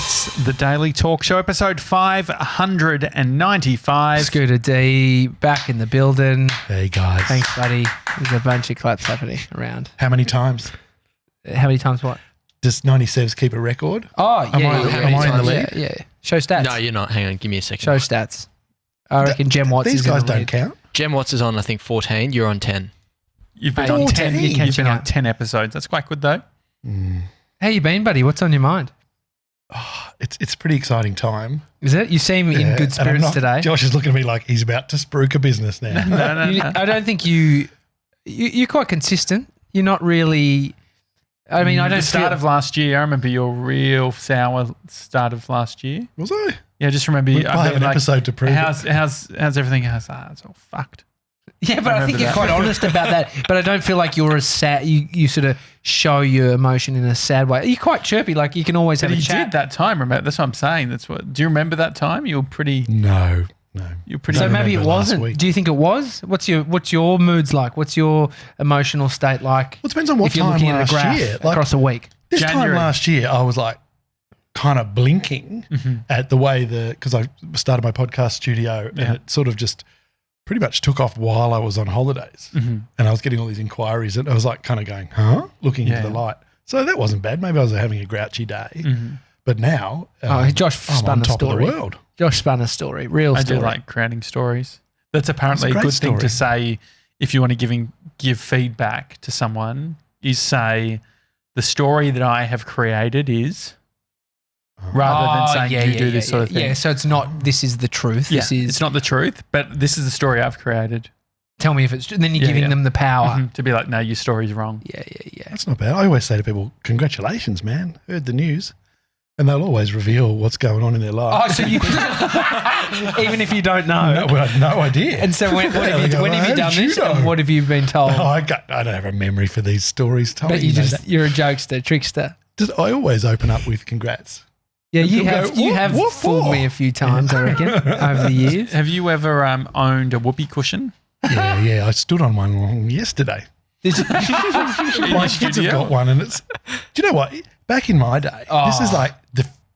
It's the Daily Talk Show, episode 595. Scooter D back in the building. Hey, guys. Thanks, buddy. There's a bunch of claps happening around. How many times? How many times what? Does 97s keep a record? Oh, yeah. Am I in the lead? Yeah. Show stats. No, you're not. Hang on. Give me a second. Show stats. I reckon Jem Watts These is in guys the don't lead. count. Jem Watts is on, I think, 14. You're on 10. You've been, Mate, on 10, 14. you've been on Catching 10 episodes. That's quite good, though. How you been, buddy? What's on your mind? Oh, it's a pretty exciting time. Is it? You seem in Yeah, good and I'm spirits not- today. Josh is looking at me like he's about to spruik a business now. No. I don't think you're quite consistent. You're not really. I mean, I don't The start feel, of last year, I remember your real sour start of last year. Was I? Yeah, just remember. I have an episode to prove it. How's everything? It's all fucked. Yeah, but I think remember you're that. quite honest about that. But I don't feel like you're as sad. You sort of show your emotion in a sad way. You're quite chirpy. Like you can always But have a you chat. did that time, remember? That's what I'm saying. Do you remember that time? You were pretty. No. You're pretty. So I maybe it remember last wasn't. week. Do you think it was? What's your moods like? What's your emotional state like? Well, it depends on what if you're time looking at a last graph year. Like, across a week. this January. time last year, I was like kind of blinking at the way because I started my podcast studio and Yeah. it sort of just pretty much took off while I was on holidays. And I was getting all these inquiries and I was like kind of going, looking into the light. So that wasn't bad. Maybe I was having a grouchy day. But now Josh I'm spun on a top story. of the world. Josh spun a story. Real I story. do like creating stories. That's apparently It's a a great good thing to story. say if you want to give feedback to someone is say the story that I have created is rather than saying you do this sort of thing. Yeah, so it's not this is the truth. Yeah, This is it's not the truth, but this is the story I've created. tell me if it's true. And then you're Yeah, giving yeah. them the power. To be like, no, your story's wrong. Yeah. That's not bad. I always say to people, congratulations, man. Heard the news. And they'll always reveal what's going on in their life. Oh, so you even if you don't know. No, well, I had no idea. And so when They have go, you "How done did you this? know?" And what have you been told? I don't have a memory for these stories, Tommy. But you know that. you're a jokester, trickster. I always open up with congrats. Yeah, you people have go, you have "What fooled for?" me a few times, I reckon, over the years. Have you ever owned a whoopee cushion? Yeah. I stood on one yesterday. Did you? My kids have got one, and it's. Do you know what? Back in my day, this is like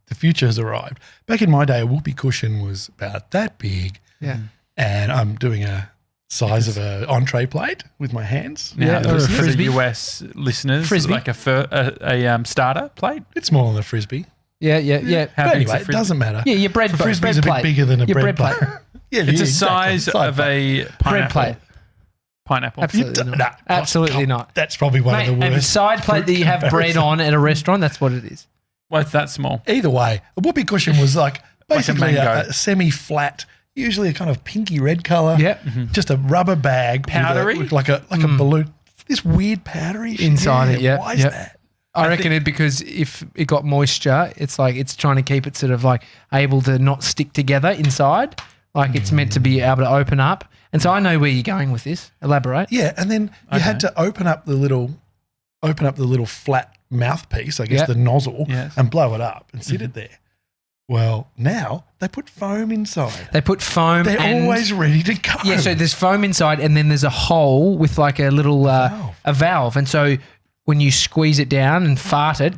the future has arrived. Back in my day, a whoopee cushion was about that big, Yeah. and I'm doing a size of an entree plate with my hands. Now, or a for the frisbee. US listeners, Frisbee. like a starter plate. It's smaller than a frisbee. Yeah. How But big's a anyway, it frisbee? doesn't matter. Yeah, your bread A bread frisbee's a bit plate. bigger than a Your bread plate. Yeah, It's yeah, a size exactly. of a Bread pineapple. plate. Pineapple. Absolutely You not. no, Absolutely not. That's probably one Mate, of the and worst. side plate that you have bread on at a restaurant, that's what it is. Well, it's that small. Either way, a whoopee cushion was like basically mango. a semi-flat, usually a kind of pinky red color. Yeah. Just a rubber bag, Powdery? with like a balloon. This weird powdery shit. Inside it, yeah, Why is yeah. that? I reckon it because if it got moisture, it's like it's trying to keep it sort of like able to not stick together inside. Like it's meant to be able to open up. And so I know where you're going with this. Elaborate. Yeah, and then you had to open up the little flat mouthpiece, I guess Yeah. the nozzle, Yes. and blow it up and sit it there. Well, now they put foam inside. They put foam. They're and always ready to go. yeah. So there's foam inside, and then there's a hole with like a little a valve. And so when you squeeze it down and fart it,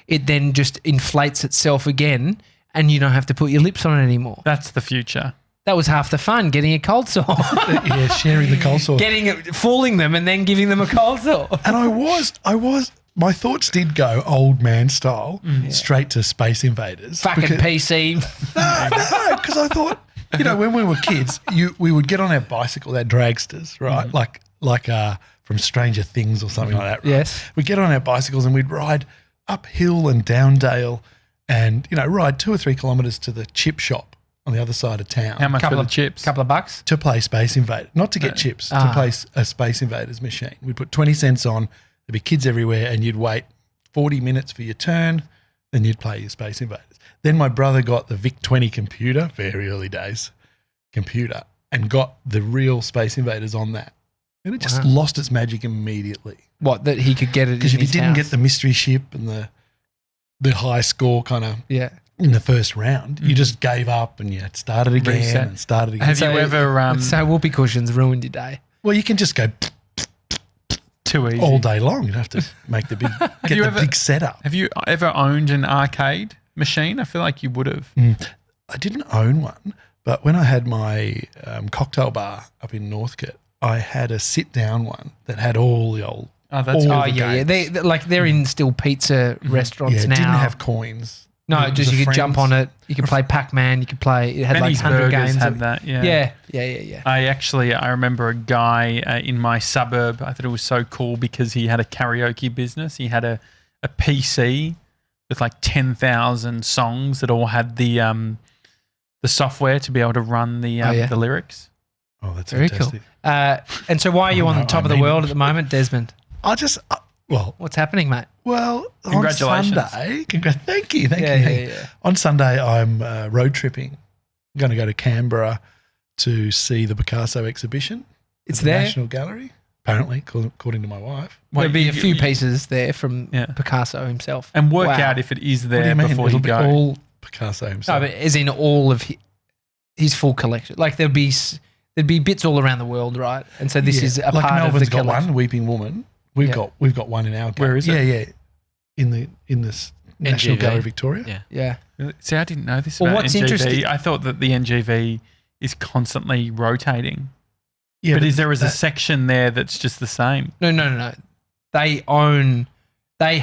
it then just inflates itself again, and you don't have to put your lips on it anymore. That's the future. That was half the fun, getting a cold sore. Yeah, sharing the cold sore. Getting it, fooling them and then giving them a cold sore. And I was, my thoughts did go old man style straight to Space Invaders. Fucking Because- PC. No, because I thought, when we were kids, we would get on our bicycle, our dragsters, right? Like from Stranger Things or something like that, right? Yes. We'd get on our bicycles and we'd ride uphill and down dale and, ride 2 or 3 kilometres to the chip shop on the other side of town. How much for the chips? Couple of bucks. To play Space Invaders, not to get chips, to play a Space Invaders machine. We'd put 20 cents on, there'd be kids everywhere, and you'd wait 40 minutes for your turn, then you'd play your Space Invaders. Then my brother got the VIC 20 computer, very early days computer, and got the real Space Invaders on that. And it just lost its magic immediately. What, that he could get it in Because if you his didn't house? get the mystery ship and the high score kind of Yeah. in the first round, you just gave up and you started again Reset. and started again. Have you ever So whoopee cushions ruined your day. Well, you can just go too easy? all day long. You don't have to make the big, get you the ever- big setup. Have you ever owned an arcade machine? I feel like you would have. I didn't own one, but when I had my cocktail bar up in Northcote, I had a sit-down one that had all the old. Oh, that's all good. the yeah. games. They're in still pizza restaurants Yeah, now. it didn't have coins. No, It was just a you could jump on friend's- it. You could play Pac-Man. You could play. It had Benny's like 100 Burgers games. had that. Yeah. Yeah. I remember a guy in my suburb. I thought it was so cool because he had a karaoke business. He had a PC with like 10,000 songs that all had the software to be able to run the lyrics. Oh, that's Very fantastic. cool. And so why are you on the top of the world at the moment, Desmond? I just, What's happening, mate? Congratulations. On Sunday, thank you. Yeah. On Sunday, I'm road tripping. I'm going to go to Canberra to see the Picasso exhibition. It's at the there. National Gallery, apparently, according to my wife. There'll be a few pieces there from Picasso himself. And work Wow. out if it is What do there you mean? before It'll you be go. all Picasso No, himself. but as in all of his full collection. Like there'd be bits all around the world, right? And so this is a like part Melbourne's of the got collection. one, Weeping Woman. We've got one in our gallery. Where is it? Yeah. In this National NGV. Gallery, Victoria. Yeah. See, I didn't know this Well, about what's NGV. interesting- I thought that the NGV is constantly rotating. Yeah, but there is a section there that's just the same. No. They own. They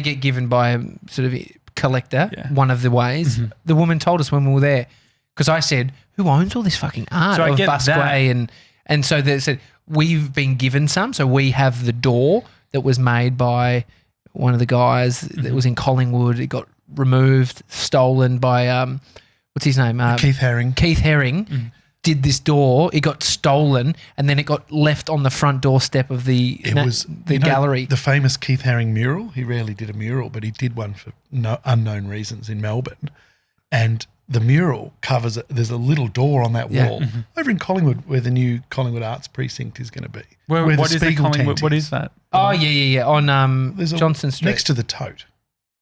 get given by a sort of collector. Yeah. One of the ways the woman told us when we were there, because I said, "Who owns all this fucking art So I of get Busquet?" that. And so they said we've been given some. So we have the door that was made by one of the guys that was in Collingwood. It got removed, stolen by what's his name? Keith Haring. Keith Haring did this door. It got stolen, and then it got left on the front doorstep of the gallery. The famous Keith Haring mural. He rarely did a mural, but he did one for unknown reasons in Melbourne. And the mural covers it. There's a little door on that wall over in Collingwood, where the new Collingwood Arts Precinct is going to be. Where the what is the Spiegel Collingwood? tent What is that? Oh yeah. On There's Johnson Street. next to the tote.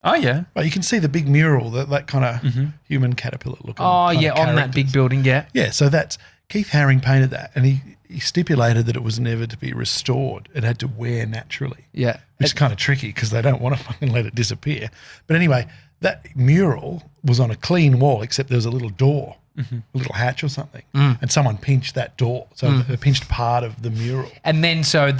Oh, yeah. Right, you can see the big mural, that kind of human caterpillar looking. Oh kind yeah, of on that big characters. building. Yeah. Yeah, so that's Keith Haring painted that, and he stipulated that it was never to be restored. It had to wear naturally, Yeah. which is kind of tricky because they don't want to fucking let it disappear. But anyway, that mural was on a clean wall, except there was a little door, a little hatch or something, and someone pinched that door. So they pinched part of the mural. And then so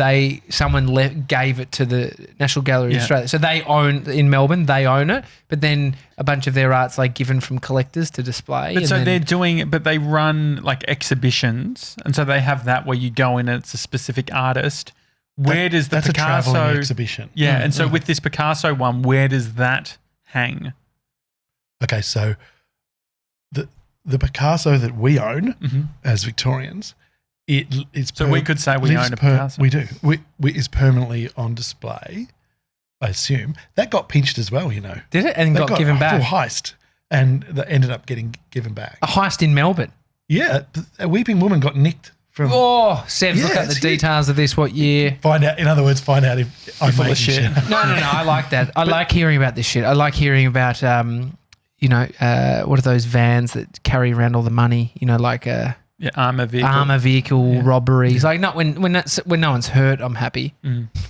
someone gave it to the National Gallery of Australia. So they own in Melbourne. They own it, but then a bunch of their art's like given from collectors to display. But so they're doing, but they run like exhibitions, and so they have that where you go in and it's a specific artist. Where does the That's Picasso a travelling exhibition. Yeah, and so with this Picasso one, where does that hang? Okay, so the Picasso that we own as Victorians, it's So we could say we own a Picasso. We do. Is permanently on display. I assume that got pinched as well. Did it? And That got given a back. full heist, and that ended up getting given back. A heist in Melbourne. Yeah, a Weeping Woman got nicked from. Oh, Sev, look Yeah, at the it's huge. details of this. What year? Find out. In other words, find out if I'm full of making shit. shit. No. I like that. I like hearing about this shit. I like hearing about, what are those vans that carry around all the money? Like Armour vehicle. armor vehicle robberies. Like not when no one's hurt, I'm happy.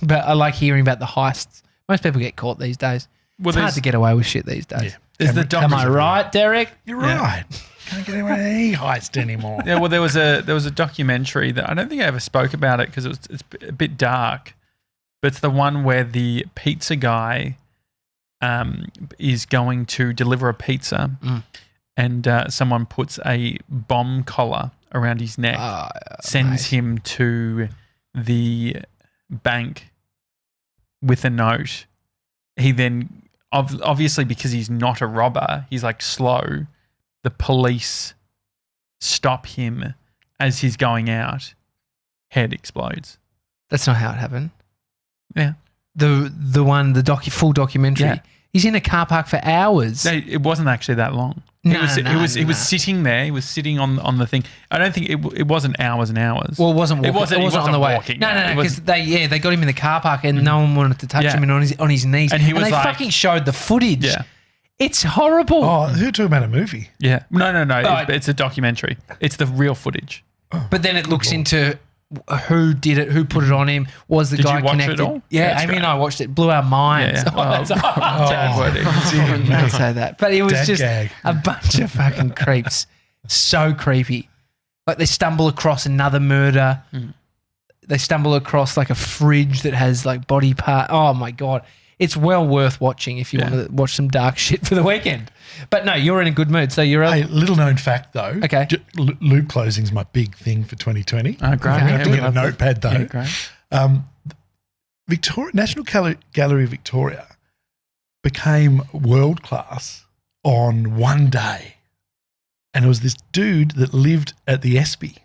But I like hearing about the heists. Most people get caught these days. Well, It's hard there's- to get away with shit these days. Yeah. There's the Am I right, Derek? You're right. Can't get away with any heist anymore. Yeah, well, there was a documentary that I don't think I ever spoke about it because it's a bit dark, but it's the one where the pizza guy is going to deliver a pizza, and someone puts a bomb collar around his neck, sends him to the bank with a note. He then, obviously because he's not a robber, he's like slow. The police stop him as he's going out. Head explodes. That's not how it happened. Yeah. The full documentary. Yeah. He's in a car park for hours. No, it wasn't actually that long. No, He was sitting there. He was sitting on the thing. I don't think it wasn't hours and hours. Well, it wasn't walking. It wasn't on the way. walking. No, It because was- they got him in the car park and no one wanted to touch Yeah. him and on his knees. And he was they like- fucking showed the footage. Yeah. It's horrible. Oh, you're talking about a movie. Yeah. No. Right. It's a documentary. It's the real footage. But then it looks into who did it, who put it on him, was the Did guy you watch it connected? all? Yeah, That's Amy and great. I watched it, blew our minds. Yeah. Oh, that's Dad wording. don't say that. But it was Dad just gag. a bunch of fucking creeps. So creepy. Like they stumble across another murder. They stumble across like a fridge that has like body part. Oh my God. It's well worth watching if you want to watch some dark shit for the weekend. But no, you're in a good mood. So you're Hey, little known fact though. Okay. Loop closing's my big thing for 2020. Oh, great. I'm going to we get a love that. notepad though. Yeah, great. National Gallery of Victoria became world class on one day. And it was this dude that lived at the Espy,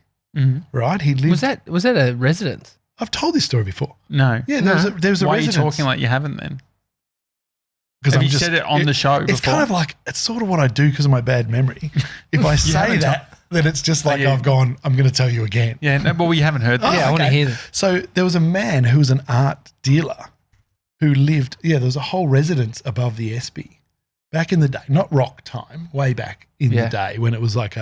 right? He lived. was that a residence? I've told this story before. No. Yeah, there was a Why residence. are you talking like you haven't then? Because Have you said it on the show It's before? kind of like, it's sort of what I do because of my bad memory. If I say haven't that, then it's just like you- I've gone, I'm going to tell you again. Yeah, no, but we haven't heard that. Yeah, I want to hear that. So there was a man who was an art dealer who lived, there was a whole residence above the Espy back in the day, not rock time, way back in the day when it was like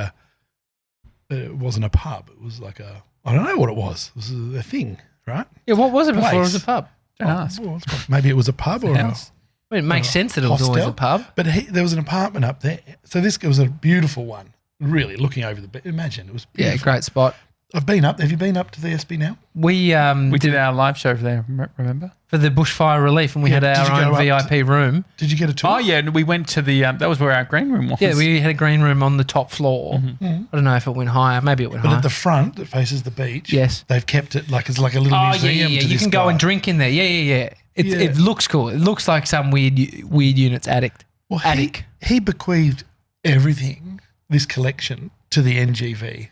it wasn't a pub. It was like I don't know what it was. It was a thing, right? Yeah, what was it before it was a Place. pub? Don't ask. Well, maybe it was a pub or a House. I mean, it makes sense that it was always hostel. a pub. But there was an apartment up there. So this was a beautiful one, really looking over the, imagine, it was Yeah, beautiful. great spot. I've been up. Have you been up to the Espy now? We We did our live show there, remember? for the bushfire relief, and we Yeah, had did you our go own up VIP room. Did you get a tour? Oh, yeah. We went to the, that was where our green room was. Yeah, we had a green room on the top floor. I don't know if it went higher. Maybe it went But higher. at the front that faces the beach, Yes. they've kept it like it's like a little Oh, museum. yeah. To You this can go guy. and drink in there. Yeah. Yeah. It looks cool. It looks like some weird units attic. Well, attic. He bequeathed everything, this collection, to the NGV,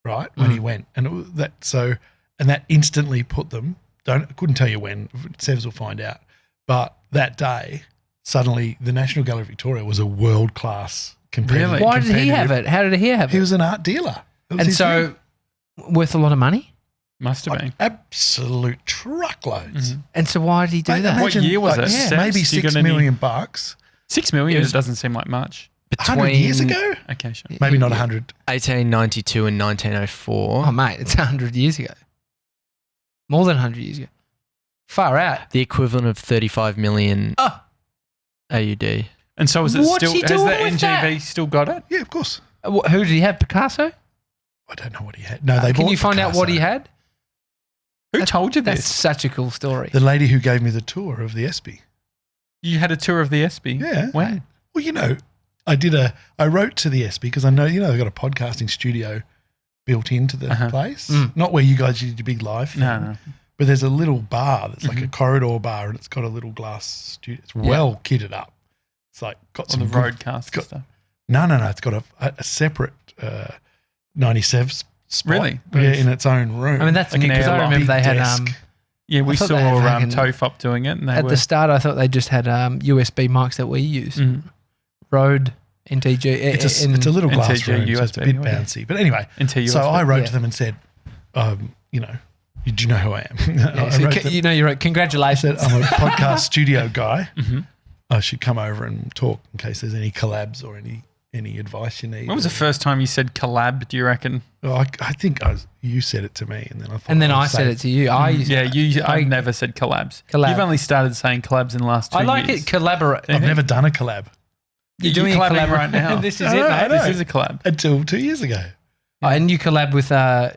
right, when he went. And it was that instantly put them, I couldn't tell you when, Sevs will find out, but that day, suddenly the National Gallery of Victoria was a world-class competitive. Really? Why did he have it? How did he have He it? was an art dealer. That was And his so, thing. worth a lot of money? Must have been. Absolute truckloads. And so why did he do Mate, that? What year was it? Yeah, Sevs, maybe do you got $6 any- million bucks. 6 million, It was- it doesn't seem like much. 100 years ago? Okay, sure. Maybe not 100. 1892 and 1904. Oh, mate, it's 100 years ago. More than 100 years ago. Far out. The equivalent of 35 million Oh. AUD. And so is it What's still, he has the doing with NGV that? still got it? Yeah, of course. Who did he have? Picasso? I don't know what he had. No, they Can bought you find out what he Picasso. had? Who told you That's this? such a cool story. The lady who gave me the tour of the Espy. You had a tour of the Espy? Yeah. When? Well, I wrote to the Espy because I know, they've got a podcasting studio built into the place. Not where you guys did your big live thing. No. But there's a little bar that's like a corridor bar and it's got a little glass studio. It's well kitted up. It's like got On some the good- roadcast got- and stuff. No. It's got a separate 97 spot. Really? Yeah, in its own room. I mean, that's Like neat an because I airlock. remember they Big had desk. Yeah, we I thought saw they had fucking- Tofop doing it. And they at were, the start. I thought they just had USB mics that we use. Rode NTG. it's a little glass NTG room, so it's a bit USB, yeah. bouncy. But anyway, Into so USB. I wrote yeah. to them and said, do you know who I am? Yeah, I so wrote them- you're right. I Congratulations. said, I'm a podcast studio guy. I should come over and talk in case there's any collabs or any advice you need. When was the first time you said collab, do you reckon? Oh, I think you said it to me, and then I thought. And then I'd I said say it to you. I used I've never said collabs. Collab. You've only started saying collabs in the last 2 I years. like it. Collaborate. I've never done a collab You're You're doing a collabing collab right now. This is I it, know, mate. I know. This is a collab. until 2 years ago. Oh, and you collab with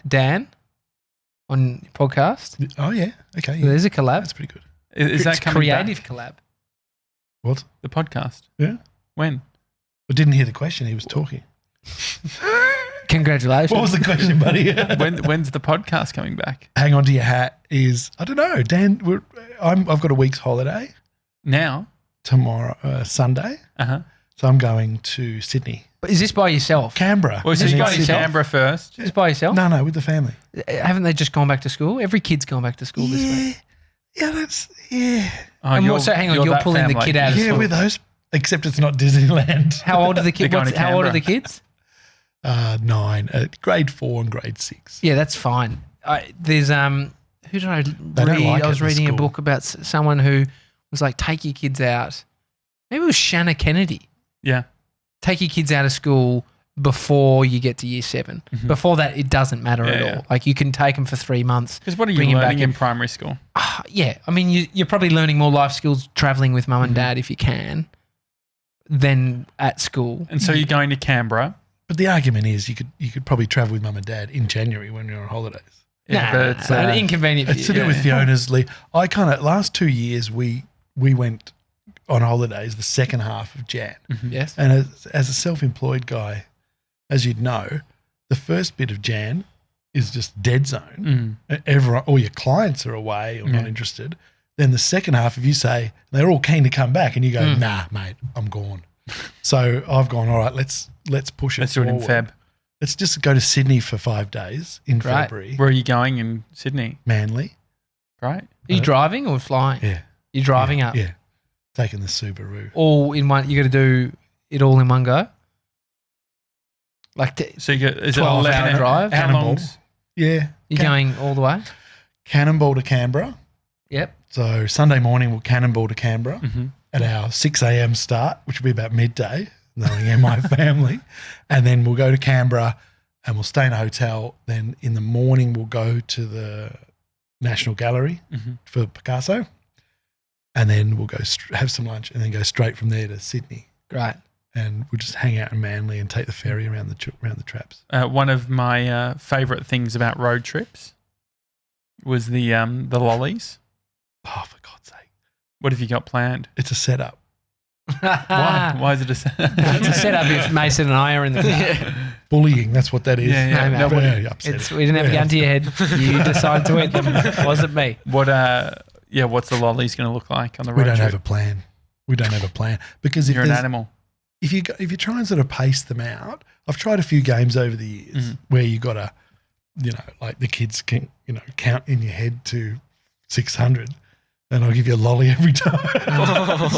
Dan on your podcast. Oh yeah, okay, So there's a collab. that's pretty good. Is that It's coming creative back? collab. What? The podcast. Yeah, When? I didn't hear the question. He was talking. Congratulations. What was the question, buddy? When's the podcast coming back? Hang on to your hat. I don't know, Dan. I've got a week's holiday Now? tomorrow, Sunday. Uh-huh. So I'm going to Sydney, But is this by yourself? Canberra. Well, so and you then got to Sydney. Canberra first. Is this by yourself? No, with the family. Haven't they just gone back to school? Every kid's gone back to school this week. Yeah. Oh, And so hang on, you're that pulling the family. kid out of Yeah, school. with those, except it's not Disneyland. How old are the kids? They're going to How old are the Canberra. kids? 9, grade 4 and grade 6. Yeah, that's fine. There's who did I don't read? like I it was in reading a school. book about someone who was like, take your kids out. Maybe it was Shanna Kennedy. Yeah. Take your kids out of school. before you get to year 7. Before that, it doesn't matter at all. Like you can take them for 3 months. Because what are you bring 'em learning back in primary school? Yeah, I mean, you're probably learning more life skills traveling with mum and dad if you can than at school. And so you're going to Canberra. But the argument is you could probably travel with mum and dad in January when you're on holidays. Yeah, but it's an inconvenient. It's to do with the owners' leave. I kind of last 2 years we went on holidays the second half of Jan. Yes. And as a self-employed guy, as you'd know, the first bit of Jan is just dead zone. Everyone, all your clients are away or not interested. Then the second half, if you say they're all keen to come back, and you go, nah, mate, I'm gone. So I've gone, all right, let's push it. Let's do it in forward. Feb. Let's just go to Sydney for 5 days in February. Where are you going in Sydney? Manly. Right. Are you driving or flying? Yeah. You're driving up. Yeah. Taking the Subaru. All in one. You got to do it all in one go. Like So you get, is it 12-hour drive? How Cannonball. long? Yeah. You're going all the way. Cannonball to Canberra. Yep. So Sunday morning we'll cannonball to Canberra Mm-hmm. at our 6 a.m. start, which will be about midday, knowing my family. And then we'll go to Canberra and we'll stay in a hotel. Then in the morning we'll go to the National Gallery for Picasso. And then we'll go have some lunch and then go straight from there to Sydney. Great. And we'll just hang out in Manly and take the ferry around the traps. One of my favourite things about road trips was the Lollies. Oh, for God's sake. What have you got planned? It's a setup. Why? Why is it a setup? It's a setup if Mason and I are in the car. Bullying, that's what that is. Yeah. No, mate. Very upsetting. We didn't have a gun to your head. You decided to eat them. It wasn't me. What's the Lollies going to look like on the road We don't trip? have a plan. We don't have a plan because if You're an there's- animal. if you try and sort of pace them out, I've tried a few games over the years where you got to, like the kids can, count in your head to 600 and I'll give you a lolly every time.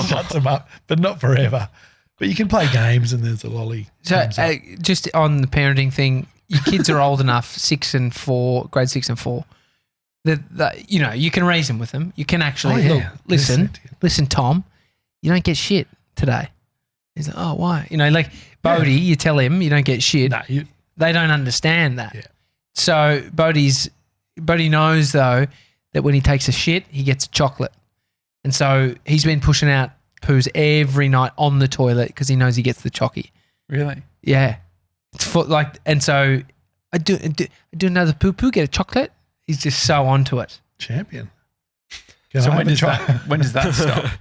Shuts them up, but not forever. But you can play games and there's a lolly. So just on the parenting thing, your kids are old enough, grade 6 and 4, that you can reason with them. You can actually look, listen, Tom, you don't get shit today. He's like, oh, why? Bodie, you tell him you don't get shit. No, They don't understand that. Yeah. So Bodie knows though that when he takes a shit, he gets chocolate. And so he's been pushing out poos every night on the toilet because he knows he gets the chocky. Really? Yeah. It's and so I do another poo, get a chocolate. He's just so onto it. champion. So when does that stop?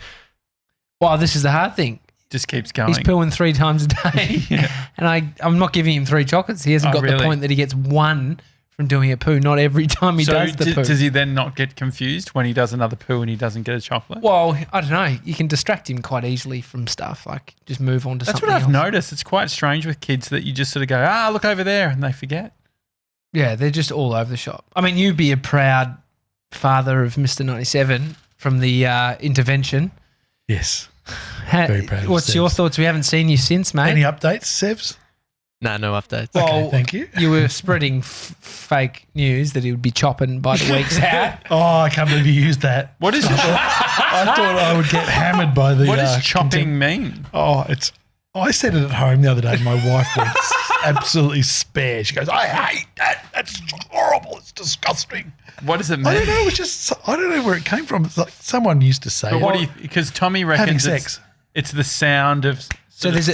Well, this is the hard thing. Just keeps going. He's pooing 3 times a day. And I'm not giving him 3 chocolates. He hasn't got the point that he gets 1 from doing a poo, not every time he does the poo. Does he then not get confused when he does another poo and he doesn't get a chocolate? Well, I don't know. You can distract him quite easily from stuff, like just move on to That's something what I've else. noticed. It's quite strange with kids that you just sort of go, look over there, and they forget. Yeah, they're just all over the shop. I mean, you'd be a proud father of Mr. 97 from the intervention. Yes. Very proud of What's your Sevs. thoughts? We haven't seen you since, mate. Any updates, Sevs? Nah, no updates. Well, Okay, thank you. You were spreading fake news that he would be chopping by the week's out. Oh, I can't believe you used that. What is I thought I would get hammered by the. what does chopping contempt- mean? Oh, I said it at home the other day. My wife went absolutely spare. She goes, I hate that. That's horrible. It's disgusting. What does it mean? I don't know. It's just, I don't know where it came from. It's like someone used to say But it. what do you? Because Tommy Having reckons sex. it's the sound of. So there's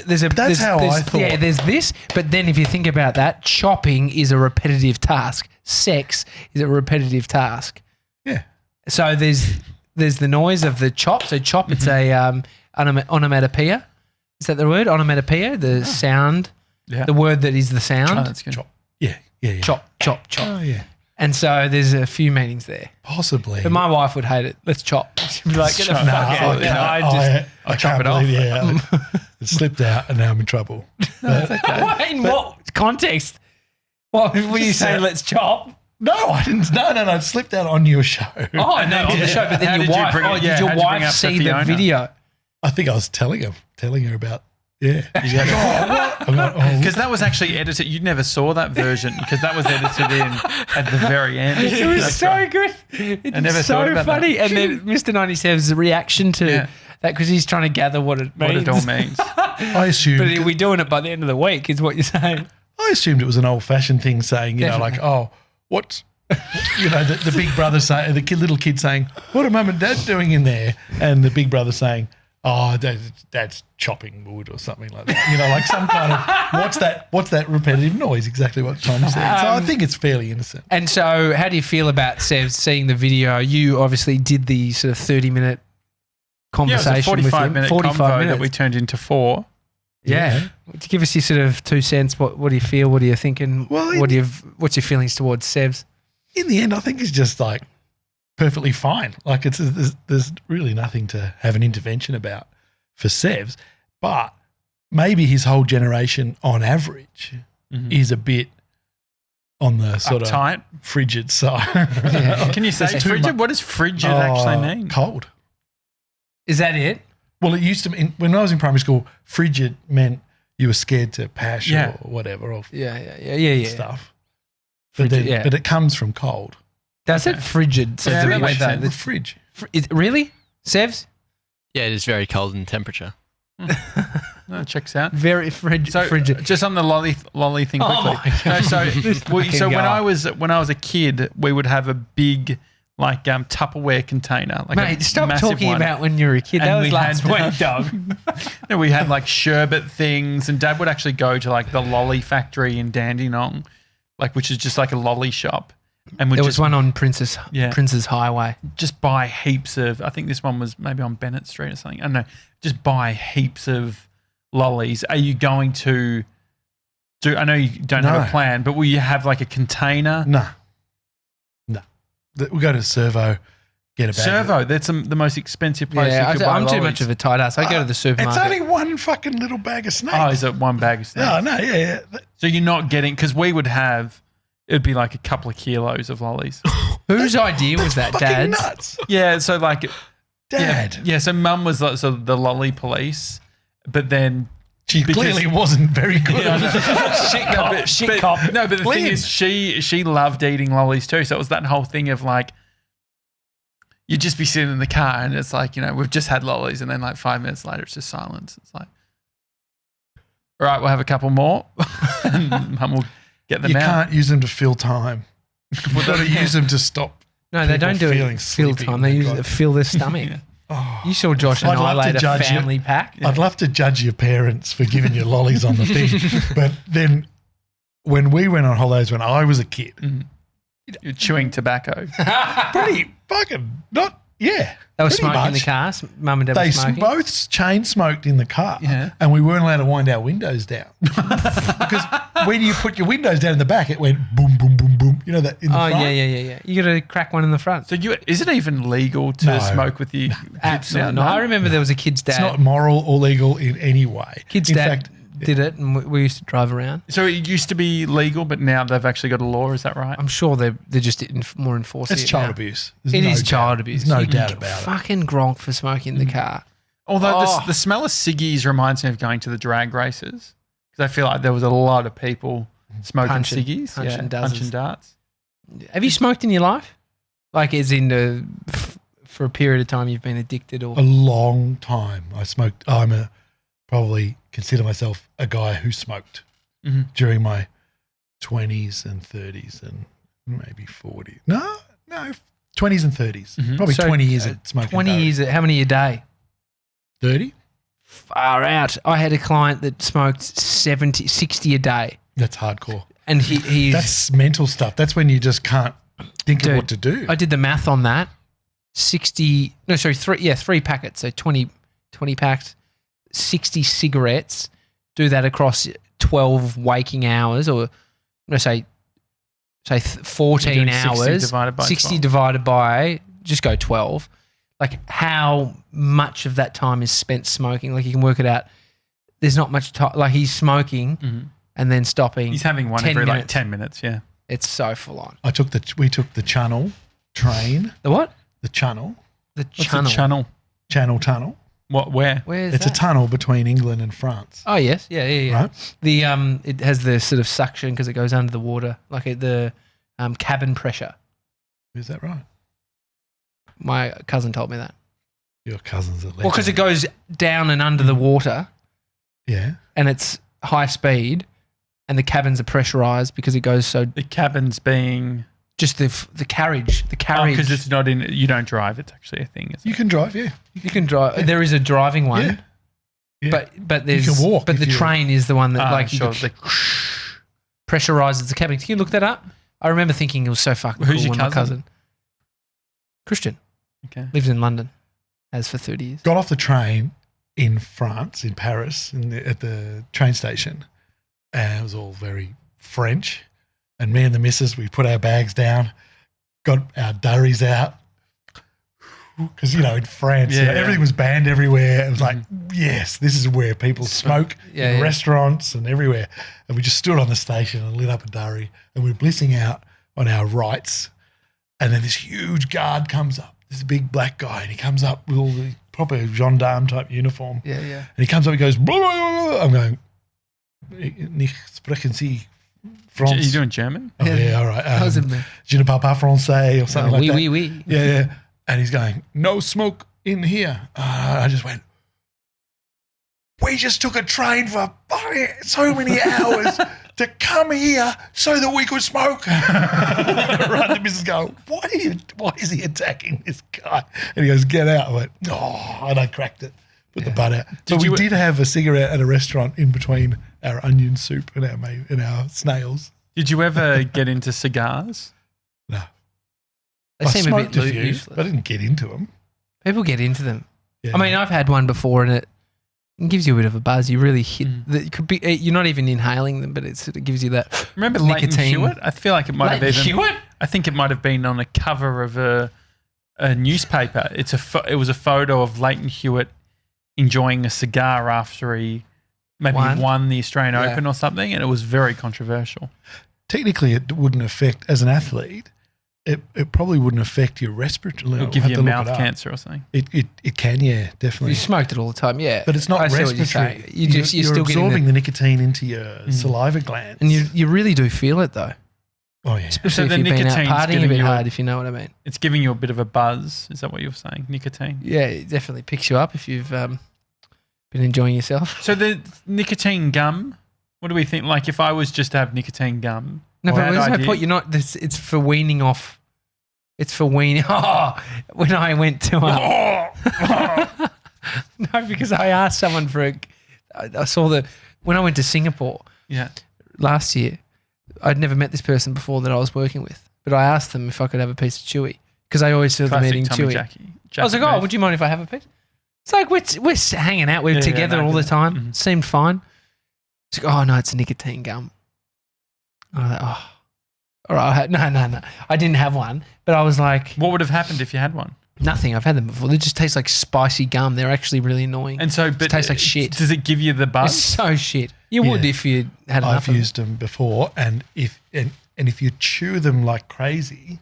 how I thought. Yeah, there's this, but then if you think about that, chopping is a repetitive task. Sex is a repetitive task. Yeah. So there's the noise of the chop. So chop, it's a onomatopoeia. Is that the word? Onomatopoeia, the sound, the word that is the sound. Oh, that's good. Chop. Yeah. Chop, chop, chop. Oh, yeah. And so there's a few meanings there. Possibly. But my wife would hate it. Let's chop. She'd be like, get the fuck out. I chop it off. Yeah. It slipped out and now I'm in trouble. In what context? What were you saying? Let's chop. No, I didn't. No. It slipped out on your show. Oh no, on the show. But How then did your you wife. bring it- Did how'd your you bring wife up see the the Fiona? video? I think I was telling her about. Yeah. Because that was actually edited. You never saw that version because that was edited in at the very end. It was That's so right. good. It's never so thought about that. funny. And then Mr. 97's reaction to that because he's trying to gather what it means. What it all means. I assumed. But are we doing it by the end of the week? Is what you're saying? I assumed it was an old-fashioned thing, saying, you know, like, oh, what's, you know, the big brother saying, little kid saying, what are mum and dad doing in there? And the big brother saying, oh, dad's chopping wood or something like that. You know, like some kind of what's that repetitive noise? Exactly what Tom said. So I think it's fairly innocent. And so, how do you feel about Sev seeing the video? You obviously did the sort of 30-minute conversation it was a with him. 45-minute convo that we turned into 4. Yeah. Give us your sort of 2 cents. What do you feel? What are you thinking? Well, what's your feelings towards Sevs? In the end, I think he's just like perfectly fine. Like there's really nothing to have an intervention about for Sevs, but maybe his whole generation on average is a bit on the sort uptight, of frigid side. Yeah. Can you say frigid? What does frigid actually mean? Cold. Is that it? Well, it used to mean, when I was in primary school, frigid meant you were scared to pass or whatever or stuff. But, but it comes from cold. Does it? Frigid. So that makes The sense. fridge. Really? Sevs? Yeah, it is very cold in temperature. No, it checks out. Very frigid. So just on the lolly thing quickly. my So when I was a kid, we would have a big Tupperware container. Like Mate, a stop massive talking one. about when you were a kid. And That was we last had, week, dog. And we had like sherbet things, and Dad would actually go to like the lolly factory in Dandenong, which is just like a lolly shop. And There was one on Princess Highway. Just buy heaps of, I think this one was maybe on Bennett Street or something. I don't know. Just buy heaps of lollies. Are you going to I know you don't have a plan, but will you have like a container? No. We'll go to Servo, get a bag. Servo, that's the most expensive place you could buy I'm too lollies. much of a tight ass. I go to the supermarket. It's only one fucking little bag of snakes. Oh, is it one bag of snacks? No, yeah. So you're not getting, because we would have, it'd be like a couple of kilos of lollies. Whose idea was that, fucking Dad's? nuts. Yeah, so like, Dad. Yeah, so Mum was like, so the lolly police, but then She clearly wasn't very good. Shit cop. No, but the thing is, she loved eating lollies too. So it was that whole thing of like, you'd just be sitting in the car and it's like, you know, we've just had lollies, and then like 5 minutes later, it's just silence. It's like, all right, we'll have a couple more, and Mum will get them out. You can't use them to fill time. We've got to use them to stop. No, they don't do it fill time. They use it to fill their stomach. Oh, You saw Josh and I later family pack. I'd love to judge your parents for giving you lollies on the thing, but then when we went on holidays when I was a kid, You're chewing tobacco. pretty fucking not. Yeah, They were pretty smoking in the much. cars. Mum and Dad They were smoking. both chain smoked in the car, and we weren't allowed to wind our windows down because when you put your windows down in the back, it went boom, boom, boom, boom. You know that in the front? Yeah. You got to crack one in the front. So is it even legal to No. smoke with your kids Absolutely now? not. I remember there was a kid's It's dad. not moral or legal in any way. Kid's in dad fact, did it, and we used to drive around. So it used to be legal, but now they've actually got a law. Is that right? I'm sure they're just more enforcing. it's it child now. abuse. It is child abuse. There's no You can doubt get about it. Fucking Gronk for smoking in the car. Although Oh. the smell of ciggies reminds me of going to the drag races, because I feel like there was a lot of people smoking Punching- ciggies, punching punching darts. Have you smoked in your life? Like, as in for a period of time you've been addicted, or A long time. I smoked. Probably consider myself a guy who smoked during my 20s and 30s and maybe 40. No, 20s and 30s. Probably So, 20 years at smoking. 20 years? How many a day? 30? Far out. I had a client that smoked 60 a day, That's hardcore. and he's. That's mental stuff. That's when you just can't think of what to do. I did the math on that. 3 packets, so 20 packs, 60 cigarettes. Do that across 12 waking hours, or say 14 You're doing 60 hours. divided by 60 12. divided by, just go 12. Like, how much of that time is spent smoking? Like, you can work it out. There's not much time. Like, he's smoking and then stopping. He's having one 10 every like minutes. 10 minutes. Yeah. It's so full on. We took the Channel train. The what? The Channel. The What's channel. a channel? Channel tunnel. What? Where? Where is It's that? a tunnel between England and France. Oh yes, yeah. Right? The it has the sort of suction because it goes under the water, like the cabin pressure. Is that right? My cousin told me that. Your cousin's a legend. Well, because it goes down and under the water, Yeah. and it's high speed, and the cabins are pressurized because it goes so. The cabins being Just the carriage, because it's not in. You don't drive. It's actually a thing. Isn't You it? can drive, yeah. You can drive. There is a driving one, Yeah. Yeah. but there's can walk But if the you- train is the one that like you sure. go, pressurizes the cabin. Can you look that up? I remember thinking it was so fucking Who's cool your when my cousin? cousin Christian Okay. lives in London, has for 30 years. Got off the train in France, in Paris, at the train station. And it was all very French. And me and the missus, we put our bags down, got our durries out. Because, in France, Yeah. everything was banned everywhere. It was like, yes, this is where people smoke in restaurants and everywhere. And we just stood on the station and lit up a durry. And we were blissing out on our rights. And then this huge guard comes up, this big black guy, and he comes up with all the proper gendarme type uniform. Yeah. And he comes up and goes, blah, blah, blah, blah. I'm going, "Ich sprechen Sie Are France?" you doing German? Oh, yeah, all right. How's it, man? Je ne parle pas français or something like Oui, that. oui, oui. Yeah. And he's going, "No smoke in here." I just went, "We just took a train for so many hours to come here so that we could smoke." Right, the missus go, why is he attacking this guy? And he goes, "Get out." I went, "Oh," and I cracked it, put the butt out. But we did have a cigarette at a restaurant in between our onion soup and our snails. Did you ever get into cigars? No. They I seem a smoked bit a few, useless. but I didn't get into them. People get into them. Yeah. I mean, I've had one before, and it gives you a bit of a buzz. You really hit. It could be. You're not even inhaling them, but it sort of gives you that. Remember Leighton nicotine. Hewitt? I feel like it might have even. Hewitt? I think it might have been on a cover of a newspaper. It was a photo of Leighton Hewitt enjoying a cigar after he maybe won the Australian Open or something, and it was very controversial. Technically, it wouldn't affect, as an athlete, it probably wouldn't affect your respiratory. It'll give you mouth cancer or something. It can, yeah, You definitely. smoked it all the time, yeah. But it's not I see what you're respiratory. saying. You're still absorbing getting the nicotine into your saliva glands. and you really do feel it though. Oh, yeah. Especially So if the you've been out nicotine's partying a giving bit you hard, if you know what I mean. It's giving you a bit of a buzz. Is that what you're saying? Nicotine. Yeah, it definitely picks you up if you've been enjoying yourself. So the nicotine gum. What do we think? Like if I was just to have nicotine gum. No, but bad there's no idea. point. You're not. It's for weaning off. It's for weaning. Oh, when I went to no, because I asked someone for a. I saw when I went to Singapore Yeah. last year. I'd never met this person before that I was working with, but I asked them if I could have a piece of chewy because I always feel them Classic eating Tommy chewy. Jackie. I was like, "Oh, would you mind if I have a piece?" It's like we're hanging out, we're together all the time. Mhm. Seemed fine. It's like, "Oh no, it's a nicotine gum." I was like, "Oh, all right." No. I didn't have one, but I was like, What would have happened if you had one? "Nothing. I've had them before. They just taste like spicy gum. They're actually really annoying. And so, but tastes like shit. Does it give you the It's buzz? so shit. You would Yeah. if you had enough. I've of them. used them before, and if you chew them like crazy,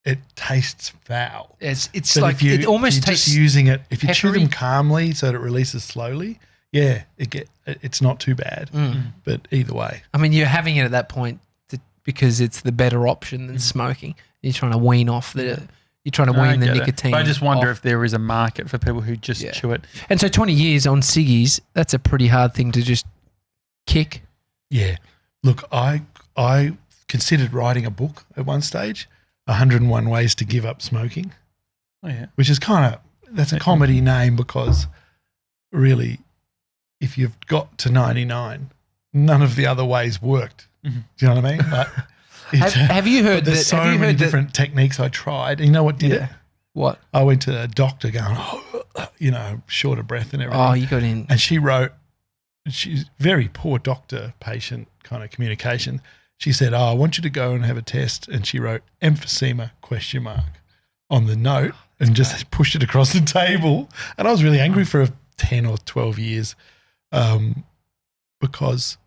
it tastes foul. It's But like if you, it almost if you're tastes just using it. If you chew peppery. them calmly so that it releases slowly, yeah, it's not too bad. But either way, I mean, you're having it at that point because it's the better option than smoking. You're trying to wean off the. You're trying to I wean the get it. nicotine. But I just wonder off. if there is a market for people who just chew it. And so 20 years on ciggies, that's a pretty hard thing to just kick. yeah. Look, I considered writing a book at one stage, 101 Ways to Give Up Smoking, Oh yeah. which is that's a comedy name because really, if you've got to 99, none of the other ways worked. Mm-hmm. Do you know what I mean? Like, Have you heard but there's that? so have you many heard different techniques I tried. And you know what did it? What? I went to a doctor going, short of breath and everything. Oh, you got in. And she wrote, she's very poor doctor-patient kind of communication. She said, I want you to go and have a test. And she wrote emphysema ? On the note and just pushed it across the table. And I was really angry for 10 or 12 years because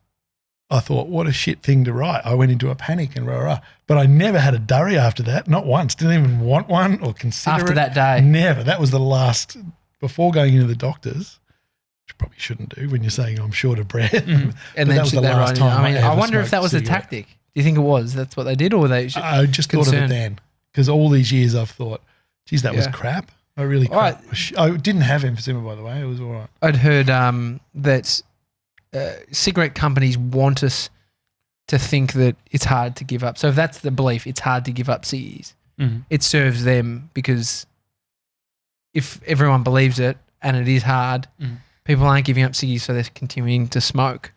I thought, what a shit thing to write. I went into a panic and rah. But I never had a durry after that, not once. Didn't even want one or consider After it. that day? Never. That was the last, before going into the doctors, which you probably shouldn't do when you're saying I'm short of breath. And But then that was the last right. time I mean, I ever wonder if smoked that was a the cigarette. tactic. Do you think it was? That's what they did, or were they? I just thought of it concerned? then because all these years I've thought, geez, that was Yeah. crap. I really All right. I didn't have emphysema, by the way. It was all right. I'd heard that cigarette companies want us to think that it's hard to give up. So if that's the belief, it's hard to give up ciggies. Mm-hmm. It serves them because if everyone believes it and it is hard, people aren't giving up ciggies, so they're continuing to smoke.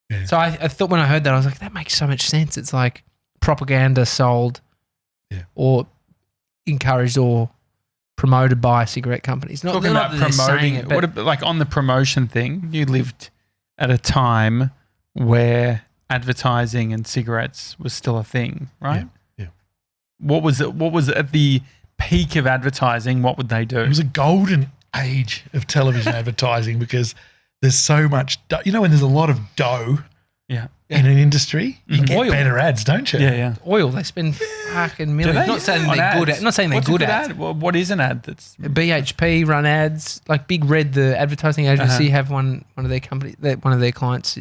Yeah. So I thought when I heard that, I was like, that makes so much sense. It's like propaganda sold or encouraged or promoted by cigarette companies. Not, Talking about promoting it, what about, like on the promotion thing, you lived at a time where advertising and cigarettes was still a thing, right? Yeah. What was it at the peak of advertising? What would they do? It was a golden age of television advertising because there's so much dough. You know, when there's a lot of dough in an industry, you get better ads, don't you? Yeah. Oil, they spend fucking millions. They? Not saying On they're good ads? at, not saying they're What's a good at. ad? Well, what is an ad that's BHP run ads, like Big Red, the advertising agency, have one of their company, one of their clients.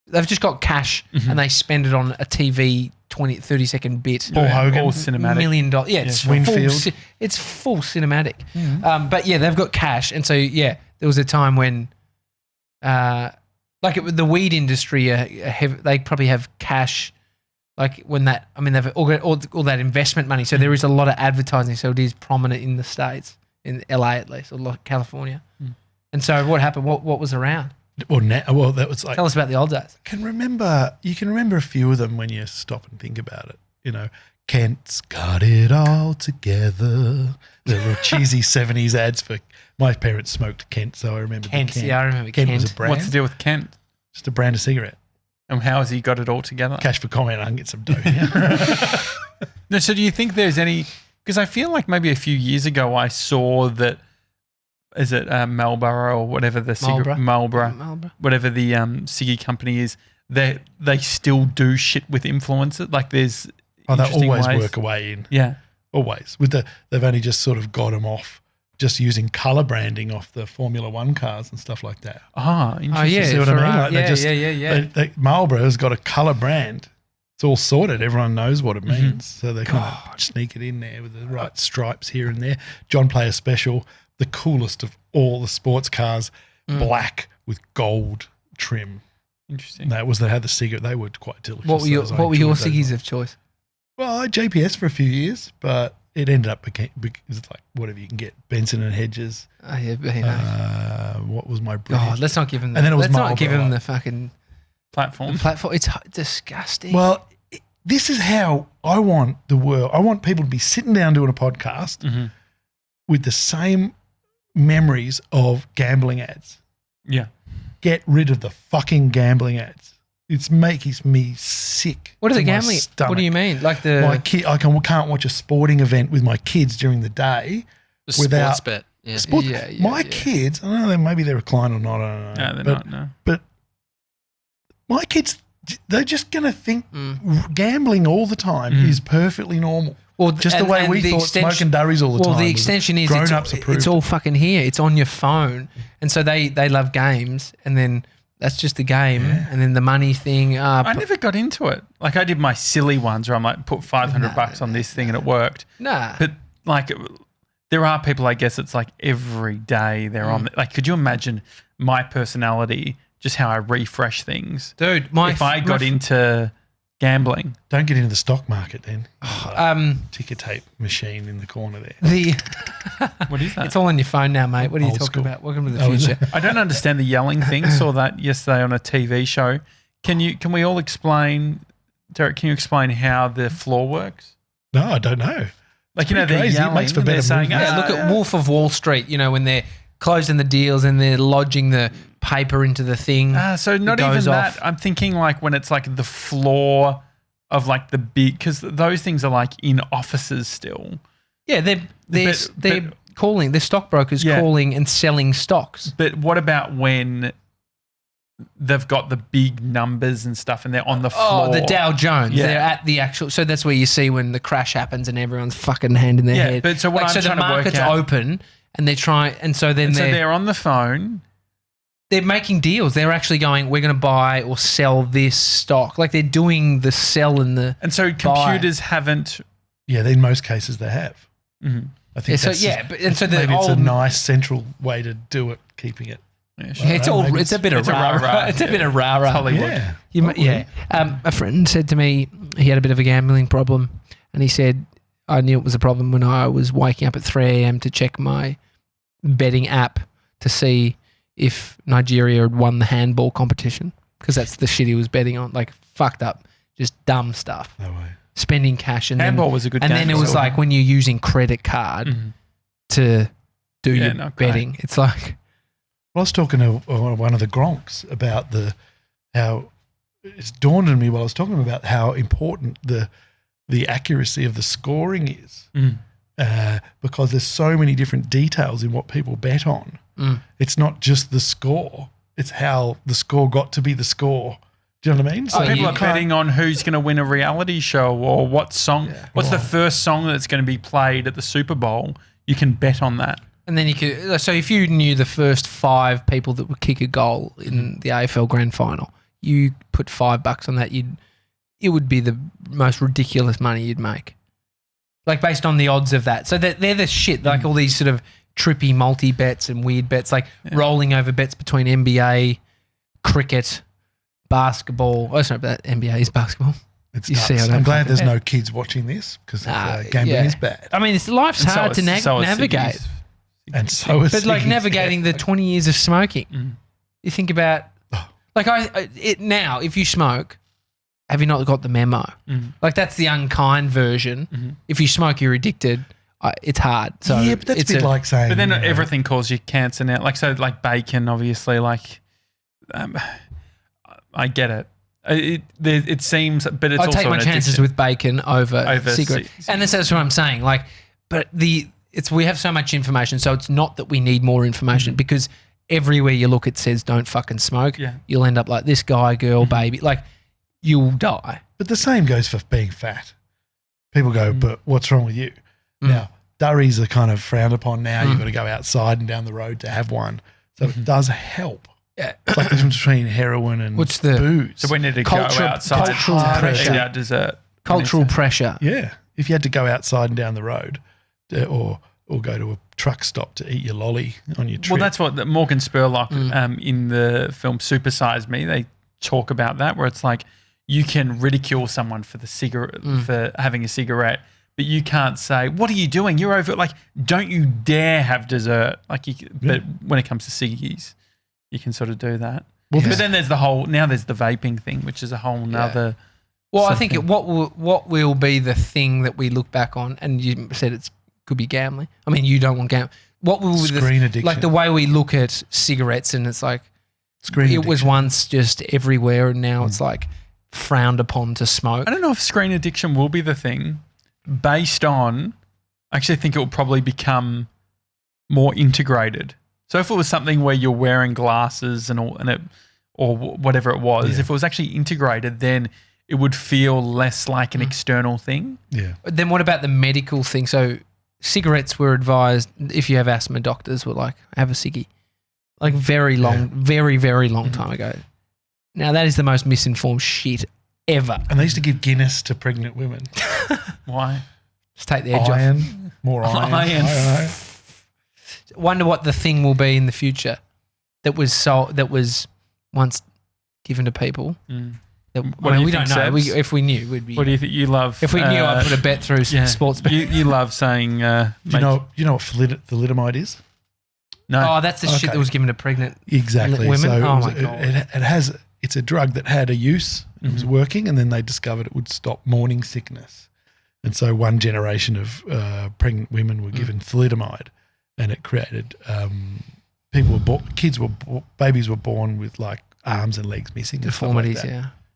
They've just got cash and they spend it on a TV 30 second bit. Paul Hogan. All cinematic. $1 million. Yeah, it's Winfield. it's full cinematic. But yeah, they've got cash, and so there was a time when, the weed industry, they probably have cash. Like when that, I mean, they've all that investment money. So there is a lot of advertising. So it is prominent in the States, in LA at least, or California. And so what happened? What was around? Well, that was like. Tell us about the old days. You can remember a few of them when you stop and think about it. You know, Kent's got it all together. There were cheesy 70s ads for. My parents smoked Kent, so I remember Kent. Kent. Yeah, I remember Kent. Was a brand. what's the deal with Kent? Just a brand of cigarette. And how has he got it all together? Cash for comment, I can get some dough. Yeah. No, so do you think there's any? Because I feel like maybe a few years ago I saw that. Is it Marlboro or whatever the Marlboro, whatever the ciggy company is? They still do shit with influencers. Like there's they always ways. work a way in. Yeah, always. They've only just sort of got them off, just using colour branding off the Formula One cars and stuff like that. interesting. Oh yeah, See what I mean? Like yeah. Marlboro's got a colour brand. It's all sorted. Everyone knows what it means, so they kind of sneak it in there with the right stripes here and there. John Player Special. The coolest of all the sports cars, black with gold trim. Interesting. That was they had the cigarette. They were quite delicious. What were your ciggies of choice? Well, I had JPS for a few years, but it ended up because it's like whatever you can get. Benson and Hedges. Oh yeah, what was my British? Oh, let's not give him. And then it was let's not give Marlboro. him the fucking Platform. It's disgusting. Well, this is how I want the world. I want people to be sitting down doing a podcast with the same memories of gambling ads. Yeah. Get rid of the fucking gambling ads. It's making me sick. What is to it my gambling? stomach. What do you mean? Like the My kid, I can't watch a sporting event with my kids during the day The without sports bet. Yeah. Sport, Yeah, my yeah. kids, I don't know, maybe they're reclined or not. I don't know. No, they're but, not. No. But my kids, they're just going to think gambling all the time is perfectly normal. Well, Just the way we thought smoking durries all the time. Well, the was extension is grown-ups approved. it's all fucking here. It's on your phone, and so they love games, and then that's just the game, and then the money thing. I never got into it. Like I did my silly ones where I might put $500 on this thing and it worked. Nah, But like there are people, I guess it's like every day they're on. Like, could you imagine my personality, just how I refresh things? dude, If I got into gambling. Don't get into the stock market then. ticker Ticker tape machine in the corner there. the What is that? it's all on your phone now, mate. What are you Old talking school. about? Welcome to the Oh, is future. I don't understand the yelling thing. Saw that yesterday on a TV show. Can we all explain, Derek, can you explain how the floor works? No, I don't know. Like, It's pretty they're crazy. It yelling makes for and they're better saying, movies. Yeah, look at Wolf of Wall Street, when they're closing the deals and they're lodging the paper into the thing. So not It even goes that. off. I'm thinking like when it's like the floor of like the big, because those things are like in offices still. Yeah, they're calling, they're stockbrokers calling and selling stocks. But what about when they've got the big numbers and stuff and they're on the floor? Oh, the Dow Jones. Yeah. They're at the actual. So that's where you see when the crash happens and everyone's fucking hand in their head. But so what I'm so trying the to work market's out- open and they try, and so then And so they're they're on the phone. making deals. They're actually going, we're going to buy or sell this stock. Like they're doing the sell and the. And so computers haven't. Yeah, in most cases they have. Mhm. I think Yeah, so that's yeah, but and so the maybe it's a old nice central way to do it, keeping it. Yeah, sure. Yeah, it's a bit of rah-rah. It's a bit of rah-rah. Hollywood. Yeah. A friend said to me he had a bit of a gambling problem, and he said, I knew it was a problem when I was waking up at 3 a.m. to check my betting app to see if Nigeria had won the handball competition, because that's the shit he was betting on, like fucked up, just dumb stuff. No way. Spending cash. And Handball was a good game. And then it was like when you're using credit card to do your betting, it's like... I was talking to one of the Gronks about how it's dawned on me while I was talking about how important the accuracy of the scoring is, because there's so many different details in what people bet on. It's not just the score; it's how the score got to be the score. Do you know what I mean? So people are betting on who's going to win a reality show or what song. Yeah. What's the first song that's going to be played at the Super Bowl? You can bet on that. And then you could, so if you knew the first 5 people that would kick a goal in the AFL Grand Final, you put $5 on that, it would be the most ridiculous money you'd make, like based on the odds of that. So they're the shit, like all these sort of trippy multi bets and weird bets, like rolling over bets between NBA, cricket, basketball. Oh, sorry, that NBA is basketball. I'm glad there's no kids watching this, because gambling is bad. I mean, life's hard to navigate. And so is but like navigating the 20 years of smoking. You think about, like now, if you smoke, have you not got the memo? Like that's the unkind version. If you smoke, you're addicted. It's hard. So yeah, but that's a bit like saying. But then everything calls you cancer now. Like so, like bacon, obviously. Like, I get it. It seems, but it's I'll also take my chances with bacon over cigarette. And that's what I'm saying. Like, but we have so much information, so it's not that we need more information, because everywhere you look it says don't fucking smoke. Yeah. You'll end up like this guy, girl, baby. Like you'll die. But the same goes for being fat. People go, but what's wrong with you? Now, durries are kind of frowned upon now. You've got to go outside and down the road to have one. So it does help. Yeah. It's like the difference between heroin and booze. So we need to go outside to eat our dessert. Cultural pressure. Yeah. If you had to go outside and down the road, or go to a truck stop to eat your lolly on your trip. Well, that's what Morgan Spurlock in the film Super Size Me, they talk about that, where it's like you can ridicule someone for the cigarette, for having a cigarette, but you can't say, what are you doing? You're over, like, don't you dare have dessert. Like, but when it comes to ciggies, you can sort of do that. Well, but then there's the vaping thing, which is a whole nother. Well, I think what will be the thing that we look back on, and you said it's could be gambling. I mean, you don't want gambling. What will screen addiction? Like the way we look at cigarettes, and it's like screen addiction. Was once just everywhere, and now it's like frowned upon to smoke. I don't know if screen addiction will be the thing. Based on, I actually think it will probably become more integrated. So if it was something where you're wearing glasses or whatever it was, if it was actually integrated, then it would feel less like an external thing. Yeah. Then what about the medical thing? So cigarettes were advised, if you have asthma, doctors were like, have a ciggy. Like very long, very, very long time ago. Now that is the most misinformed shit ever. And they used to give Guinness to pregnant women. Why? Just take the edge off. More iron. I don't know. Wonder what the thing will be in the future that was once given to people. We don't know. If we knew, we'd be. What do you think you love? If we knew, I'd put a bet through sports bet. You love saying. You know what thalidomide is? No. Oh, that's the shit that was given to pregnant women. So my God. It's a drug that had a use. It was working, and then they discovered it would stop morning sickness. And so one generation of pregnant women were given thalidomide, and it created babies were born with like arms and legs missing, deformities.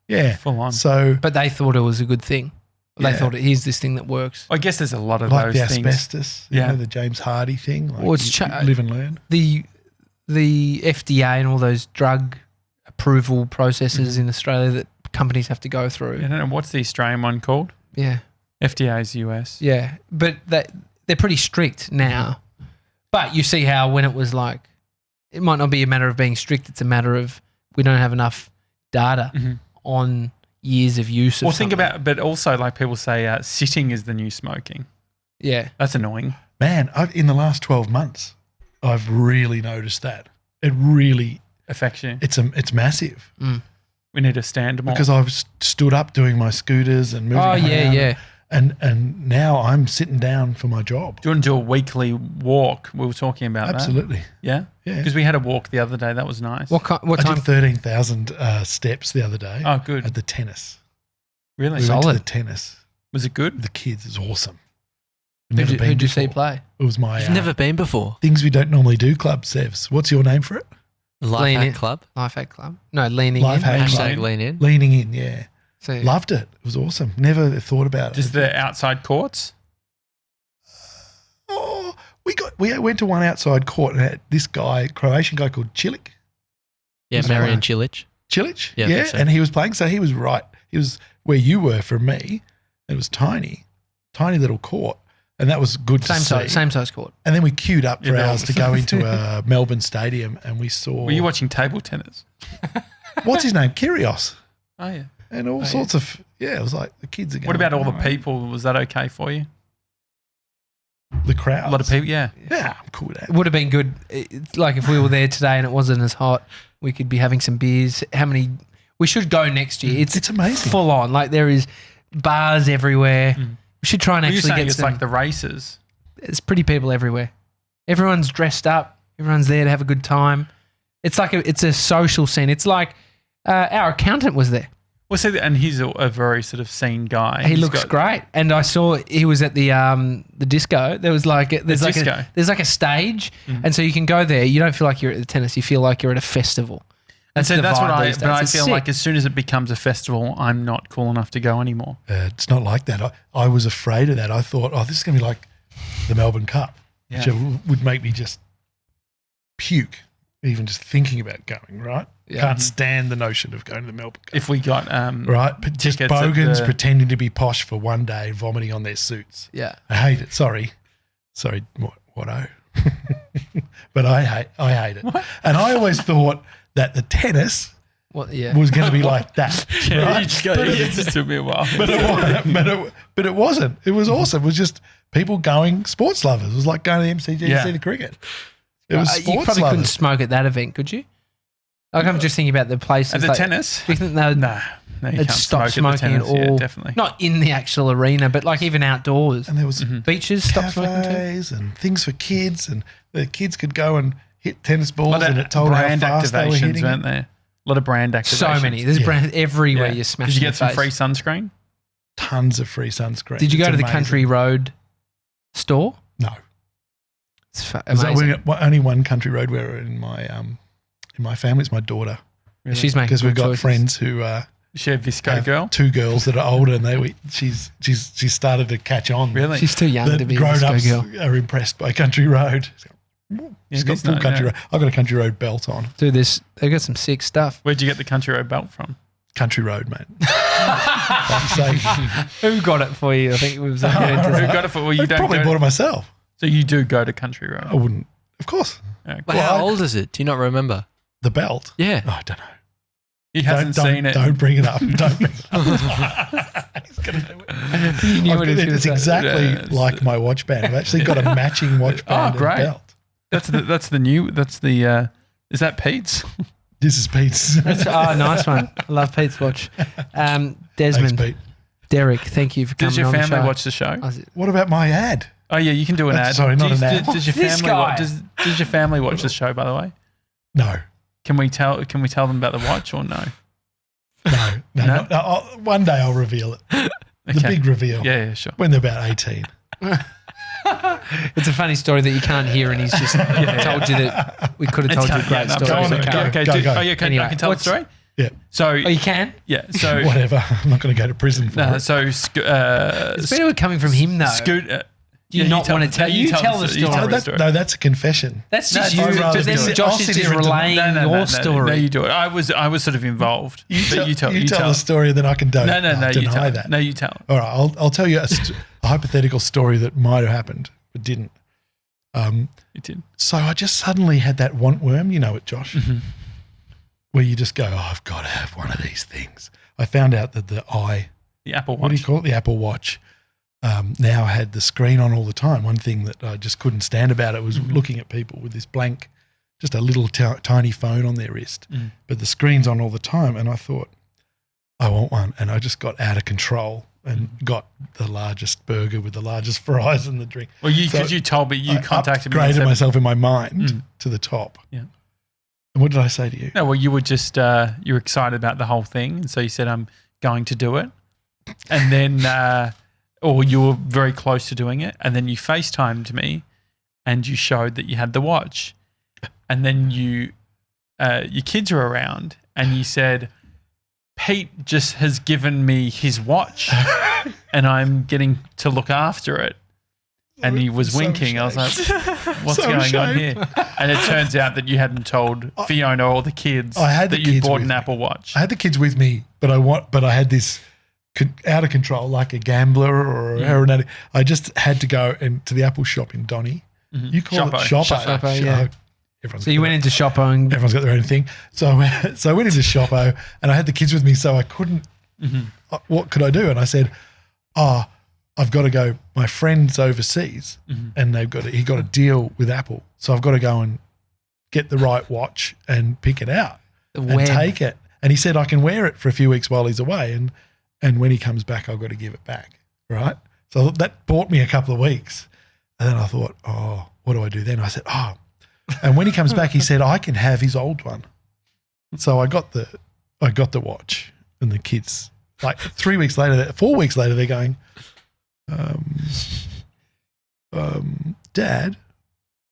Yeah, full on. So, but they thought it was a good thing. They thought, here's this thing that works. I guess there's a lot of like those the things. asbestos, you know, the James Hardy thing. Like it's live and learn. The FDA and all those drug approval processes in Australia that companies have to go through. I don't know, what's the Australian one called? Yeah. FDA's US. Yeah, but they're pretty strict now. But you see how when it was like, it might not be a matter of being strict, it's a matter of we don't have enough data on years of use of something. But also like people say sitting is the new smoking. Yeah. That's annoying. Man, in the last 12 months, I've really noticed that. It really, affects you. it's massive We need to stand more. because I've stood up doing my scooters and moving around. yeah. And now I'm sitting down for my job. Do you want to do a weekly walk? We were talking about Absolutely. that. Yeah? Yeah. Because we had a walk the other day. That was nice. What I time? did 13,000 steps the other day Oh, good. at the tennis. Really? We went to Solid. the tennis. Was it good? The kids is awesome. Who'd you see play? It was my You've never been before. Things we don't normally do club, Sevs. What's your name for it? Life Lean Hack in. Club. Life Hack Club. No, leaning Life in. Hack Club. Hashtag lean in. Leaning in, yeah. So, Loved it. It was awesome. Never thought about it. Just the outside courts? Oh, we went to one outside court and had this guy, Croatian guy called Cilic. Yeah, Was Marian one. Cilic. Cilic? Yeah, I think so. And he was playing, so he was right. He was where you were from me. It was tiny little court. And that was good to see. same size court. And then we queued up for Yeah, hours to go into a Melbourne stadium and we saw, Were you watching table tennis? what's his name? Kyrios. Oh, yeah. And all sorts of, it was like the kids are going. What about all the right. people? Was that okay for you? The crowd. A lot of people, yeah. Yeah, I'm cool with that. It would have been good. It's like if we were there today and it wasn't as hot, we could be having some beers. We should go next year. It's amazing. Full on. Like there is bars everywhere. We should try and Well, you're actually saying get it's some. like the races. There's pretty people everywhere. Everyone's dressed up. Everyone's there to have a good time. It's like it's a social scene. It's like our accountant was there. Well, see, and he's a very sort of seen guy. He He's looks got- great. And I saw he was at the disco. There was like there's disco? there's like a stage, and so you can go there. You don't feel like you're at the tennis. You feel like you're at a festival. And so the that's what vibe I. these But days. I It's feel sick. like as soon as it becomes a festival, I'm not cool enough to go anymore. It's not like that. I was afraid of that. I thought, this is going to be like the Melbourne Cup, which would make me just puke, even just thinking about going, right? Yeah. Can't stand the notion of going to the Melbourne Cup. If we got Right? But just tickets at bogans the- pretending to be posh for one day, vomiting on their suits. Yeah. I hate it. Sorry, what? But I hate it. And I always thought that the tennis Well, yeah. was going to be like that. Yeah, right? you just go, it just took me a while. But it wasn't. It was awesome. It was just people going, sports lovers. It was like going to the MCG to see the cricket. It was You sports probably couldn't lovers. smoke at that event, could you? Like I'm just thinking about the places. At the like, tennis? Do you think they would No, you they'd can't stop smoke smoking at the tennis. at all? Yeah, definitely. Not in the actual arena, but like even outdoors. And there was Beaches stop smoking too. cafes and things for kids, and the kids could go and hit tennis A balls, lot and of it told how brand fast they were activations, hitting weren't it. there? A lot of brand activations. So many. There's Yeah. brands everywhere. Yeah. You smash. Did you in get some the free face. sunscreen? Tons of free sunscreen. Did you go It's to the amazing. Country Road store? No. It's Is that amazing. only one country road wearer in my family? It's my daughter, Really? She's making because we've good got choices. friends who Is she a Visco have girl? two girls that are older, and she's started to catch on. Really? She's too young The to be a grown disco ups girl. are impressed by Country Road. Yeah, She's got this full night, Country yeah. Road. I've got a Country Road belt on. Do this. They got some sick stuff. Where'd you get the Country Road belt from? Country Road, mate. Fuck's sake. Who got it for you? I think it was. Who got it for? Well, you I don't probably go bought it myself. So you do go to Country Road. I wouldn't. Of course. Yeah, But cool. how I- old is it? Do you not remember? The belt. Yeah. Oh, I don't know. He hasn't don't, seen it. Don't bring it up. Don't bring it up. He's going to do it. You knew what he was It's gonna say. exactly Yeah, it's- like my watch band. I've actually got a matching watch band great. and belt. That's the new. That's the. Is that Pete's? This is Pete's. That's, nice one. I love Pete's watch. Thanks, Desmond, Pete. Derek, thank you for coming Does your on the family show. watch the show? I was- What about my ad? Oh yeah, you can do an ad. Sorry, not does, an ad. Does your This family guy. does your family watch the show? By the way, No. can we tell them about the watch or no? No. No? One day I'll reveal it. The Okay. big reveal. Yeah, sure. When they're about 18. It's a funny story that you can't hear, and he's just told you that we could have told you a great no, story. go on so then, carry go. on. Okay, Go. Oh yeah, can, Anyway, I can tell the what's- story. Yeah. So Oh, you can? yeah, so Whatever. I'm not going to go to prison for no, it. so It's better coming from him, though. Scoot. Do you not want to tell? You tell the you story. the story. No, that's a confession. That's just No, you. I'd rather But then do it. Josh I'll is sit just here and relaying your story. No, you do it. I was sort of involved. But you tell the story, then I can No, you deny tell. that. No, you tell. All right, I'll tell you a hypothetical story that might have happened but didn't. You did. So I just suddenly had that want worm, you know it, Josh, Mm-hmm. where you just go, I've got to have one of these things. I found out that the Apple what do you Watch. call it? The Apple Watch now had the screen on all the time. One thing that I just couldn't stand about it was Mm-hmm. looking at people with this blank just a little tiny phone on their wrist, but the screen's on all the time. And I thought, I want one. And I just got out of control and got the largest burger with the largest fries and the drink. Well, because you told me you contacted me. I upgraded myself in my mind to the top. Yeah. And what did I say to you? No, well, you were just you were excited about the whole thing, and so you said, "I'm going to do it," and then, or you were very close to doing it, and then you FaceTimed me, and you showed that you had the watch, and then your kids are around, and you said, Pete just has given me his watch and I'm getting to look after it. And he was winking. I was like, what's going on here? And it turns out that you hadn't told Fiona or the kids that you bought an Apple Watch. I had the kids with me, but I had this out of control, like a gambler or a heroin addict. I just had to go to the Apple shop in Donny. You call it Shoppo. Yeah. So you went into Shoppo and everyone's got their own thing. So I went into Shoppo and I had the kids with me, so I couldn't. What could I do? And I said, I've got to go. My friend's overseas, and he got a deal with Apple, so I've got to go and get the right watch and pick it out and take it. And he said I can wear it for a few weeks while he's away, and when he comes back, I've got to give it back. Right. So that bought me a couple of weeks, and then I thought, what do I do then? I said, and when he comes back, he said I can have his old one. So I got the watch, and the kids, like 4 weeks later, they're going, Dad,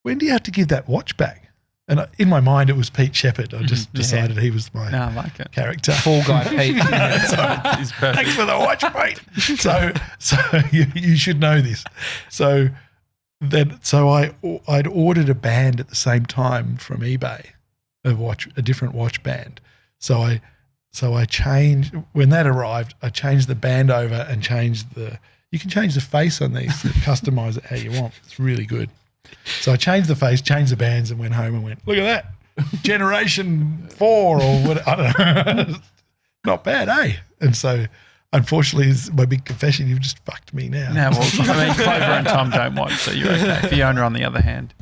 when do you have to give that watch back? And in my mind, it was Pete Shepherd. I just decided he was my I like it. character. Fall Guy Pete. He's perfect. Thanks for the watch, Pete. So you should know this. So I'd ordered a band at the same time from eBay, a different watch band. So I changed, when that arrived, I changed the band over and you can change the face on these, customize it how you want. It's really good. So I changed the face, changed the bands, and went home and went, look at that, Generation 4 or what, I don't know. Not bad, eh? And so unfortunately, it's my big confession, you've just fucked me now. No, well, Clover and Tom don't watch, so you're okay. Fiona, on the other hand.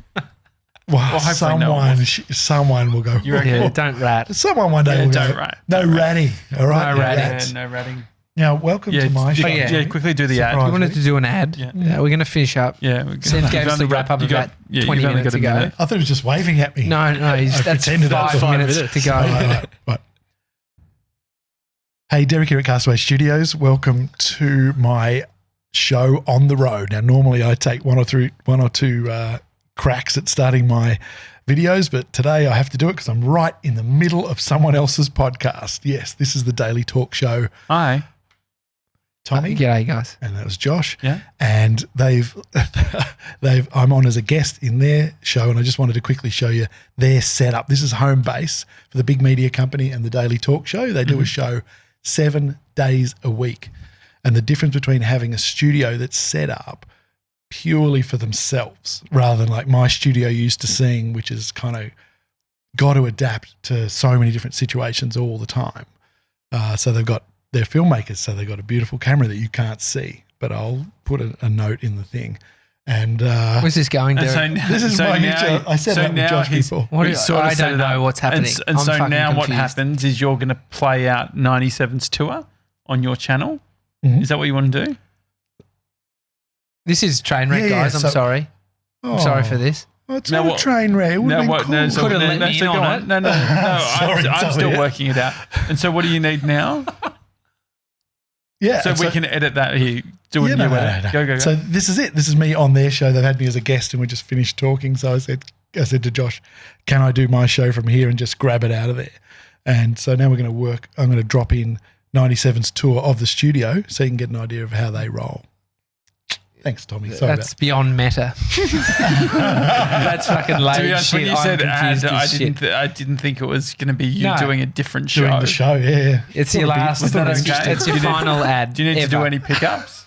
Well, someone will go, You're okay. Yeah, don't rat. Someone one day will don't go, rat. no ratting, all right? No ratting. Rats. No ratting. Now, welcome to my show. Yeah, quickly do the ad. Surprise. You wanted to do an ad? Yeah. We're going to finish up. Yeah. Seth gave us the wrap up about 20 minutes ago. I thought he was just waving at me. No, that's pretended that was 5 minutes to go. Right. Hey, Derek here at Castaway Studios. Welcome to my show on the road. Now, normally I take one or two cracks at starting my videos, but today I have to do it because I'm right in the middle of someone else's podcast. Yes, this is the Daily Talk Show. Hi. Tommy. G'day, guys. And that was Josh. Yeah. And I'm on as a guest in their show, and I just wanted to quickly show you their setup. This is home base for the big media company and the Daily Talk Show. They do a show 7 days a week. And the difference between having a studio that's set up purely for themselves rather than like my studio used to seeing, which is kind of got to adapt to so many different situations all the time. So they're filmmakers, so they've got a beautiful camera that you can't see, but I'll put a note in the thing. And where's this going, Derek? this is my new show. I said that with Josh before. I don't know what's happening. And I'm so fucking now confused. what happens is you're going to play out 97's tour on your channel. Mhm. Is that what you want to do? This is train wreck, guys. I'm sorry. I'm sorry for this. Oh, it's not a train wreck. It would have been cool. Could've let me in on it. No. Sorry, I'm still working it out. And so what do you need now? Yeah. So we can edit that here. Do it. No. Go. So this is it. This is me on their show. They've had me as a guest and we just finished talking. So I said to Josh, can I do my show from here and just grab it out of there? And so now we're going to work. I'm going to drop in 97's tour of the studio so you can get an idea of how they roll. Thanks, Tommy. Sorry That's beyond meta. That's fucking lame To be honest, shit. when you I'm said confused ad, as shit. I didn't think it was going to be you No. doing a different show. doing the show. Yeah. It's your last. was that okay? It's your final ad. Do you need to do ever. any pickups?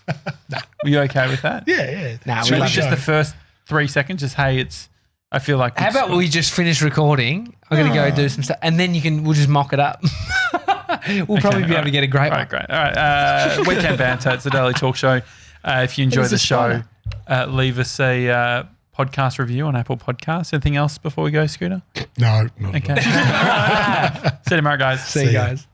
Were you okay with that? Yeah. Nah, we Maybe love just it. the first 3 seconds. Just I feel like. How about we just finish recording? I'm going to go do some stuff, and then we'll just mock it up. We'll probably be able to get a great one. Great. All right. Weekend Banter. It's the Daily Talk Show. If you enjoy It is the a show, leave us a podcast review on Apple Podcasts. Anything else before we go, Scooter? No, not Okay. at all. See you tomorrow, guys. See you ya. guys.